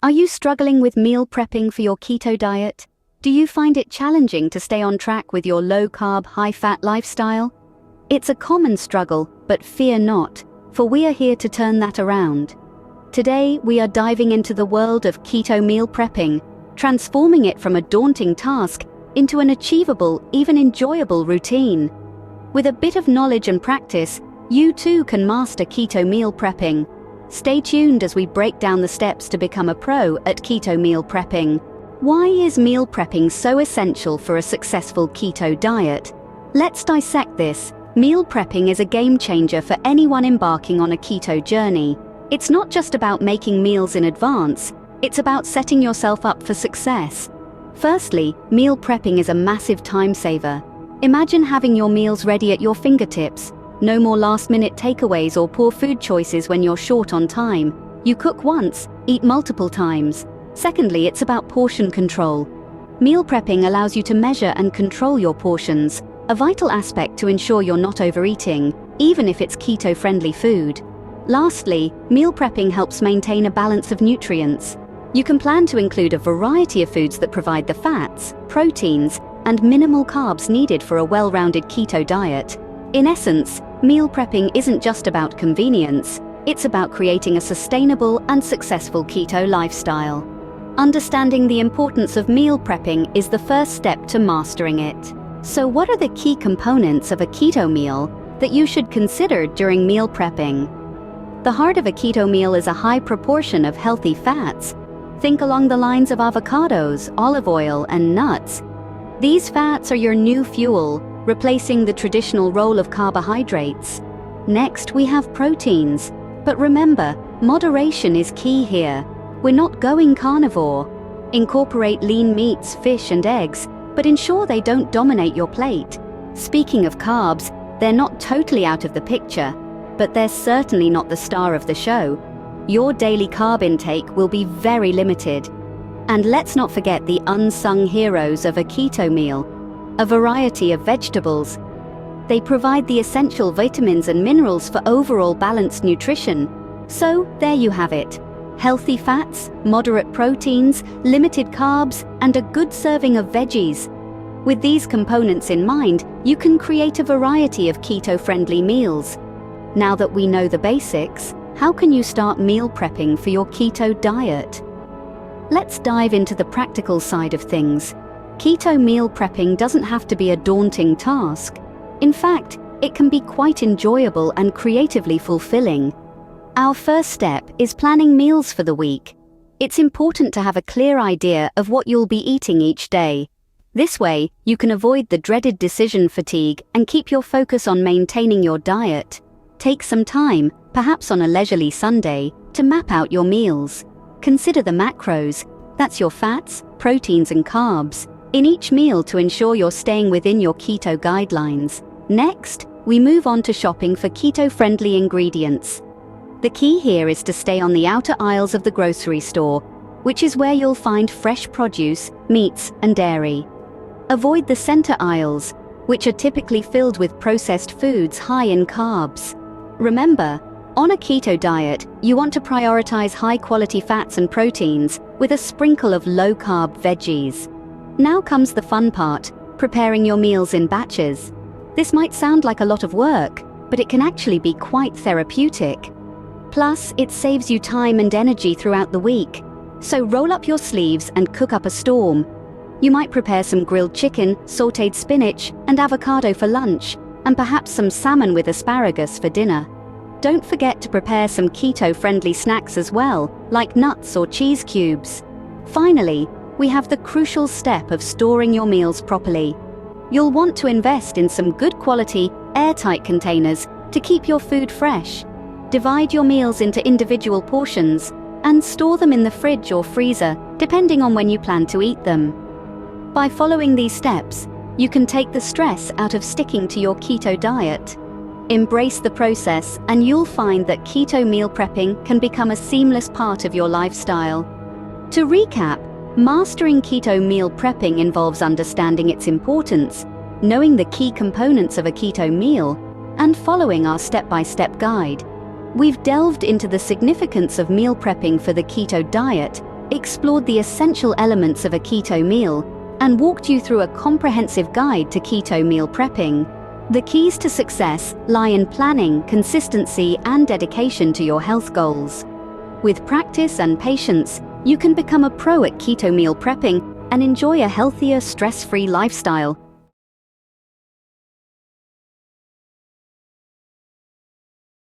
Are you struggling with meal prepping for your keto diet? Do you find it challenging to stay on track with your low-carb, high-fat lifestyle? It's a common struggle, but fear not, for we are here to turn that around. Today, we are diving into the world of keto meal prepping, transforming it from a daunting task into an achievable, even enjoyable routine. With a bit of knowledge and practice, you too can master keto meal prepping. Stay tuned as we break down the steps to become a pro at keto meal prepping. Why is meal prepping so essential for a successful keto diet? Let's dissect this. Meal prepping is a game changer for anyone embarking on a keto journey. It's not just about making meals in advance, it's about setting yourself up for success. Firstly, meal prepping is a massive time saver. Imagine having your meals ready at your fingertips. No more last-minute takeaways or poor food choices when you're short on time. You cook once, eat multiple times. Secondly, it's about portion control. Meal prepping allows you to measure and control your portions, a vital aspect to ensure you're not overeating, even if it's keto-friendly food. Lastly, meal prepping helps maintain a balance of nutrients. You can plan to include a variety of foods that provide the fats, proteins, and minimal carbs needed for a well-rounded keto diet. In essence, meal prepping isn't just about convenience, it's about creating a sustainable and successful keto lifestyle. Understanding the importance of meal prepping is the first step to mastering it. So what are the key components of a keto meal that you should consider during meal prepping? The heart of a keto meal is a high proportion of healthy fats. Think along the lines of avocados, olive oil, and nuts. These fats are your new fuel, replacing the traditional role of carbohydrates. Next, we have proteins. But remember, moderation is key here. We're not going carnivore. Incorporate lean meats, fish, and eggs, but ensure they don't dominate your plate. Speaking of carbs, they're not totally out of the picture, but they're certainly not the star of the show. Your daily carb intake will be very limited. And let's not forget the unsung heroes of a keto meal. A variety of vegetables. They provide the essential vitamins and minerals for overall balanced nutrition. So, there you have it. Healthy fats, moderate proteins, limited carbs, and a good serving of veggies. With these components in mind, you can create a variety of keto-friendly meals. Now that we know the basics, how can you start meal prepping for your keto diet? Let's dive into the practical side of things. Keto meal prepping doesn't have to be a daunting task. In fact, it can be quite enjoyable and creatively fulfilling. Our first step is planning meals for the week. It's important to have a clear idea of what you'll be eating each day. This way, you can avoid the dreaded decision fatigue and keep your focus on maintaining your diet. Take some time, perhaps on a leisurely Sunday, to map out your meals. Consider the macros, that's your fats, proteins, and carbs, in each meal to ensure you're staying within your keto guidelines. Next, we move on to shopping for keto-friendly ingredients. The key here is to stay on the outer aisles of the grocery store, which is where you'll find fresh produce, meats, and dairy. Avoid the center aisles, which are typically filled with processed foods high in carbs. Remember, on a keto diet, you want to prioritize high-quality fats and proteins with a sprinkle of low-carb veggies. Now comes the fun part, preparing your meals in batches. This might sound like a lot of work, but it can actually be quite therapeutic. Plus, it saves you time and energy throughout the week. So roll up your sleeves and cook up a storm. You might prepare some grilled chicken, sautéed spinach, and avocado for lunch, and perhaps some salmon with asparagus for dinner. Don't forget to prepare some keto-friendly snacks as well, like nuts or cheese cubes. Finally, we have the crucial step of storing your meals properly. You'll want to invest in some good quality, airtight containers to keep your food fresh. Divide your meals into individual portions and store them in the fridge or freezer, depending on when you plan to eat them. By following these steps, you can take the stress out of sticking to your keto diet. Embrace the process and you'll find that keto meal prepping can become a seamless part of your lifestyle. To recap, mastering keto meal prepping involves understanding its importance, knowing the key components of a keto meal, and following our step-by-step guide. We've delved into the significance of meal prepping for the keto diet explored the essential elements of a keto meal, and walked you through a comprehensive guide to keto meal prepping. The keys to success lie in planning, consistency, and dedication to your health goals. With practice and patience, you can become a pro at keto meal prepping and enjoy a healthier, stress-free lifestyle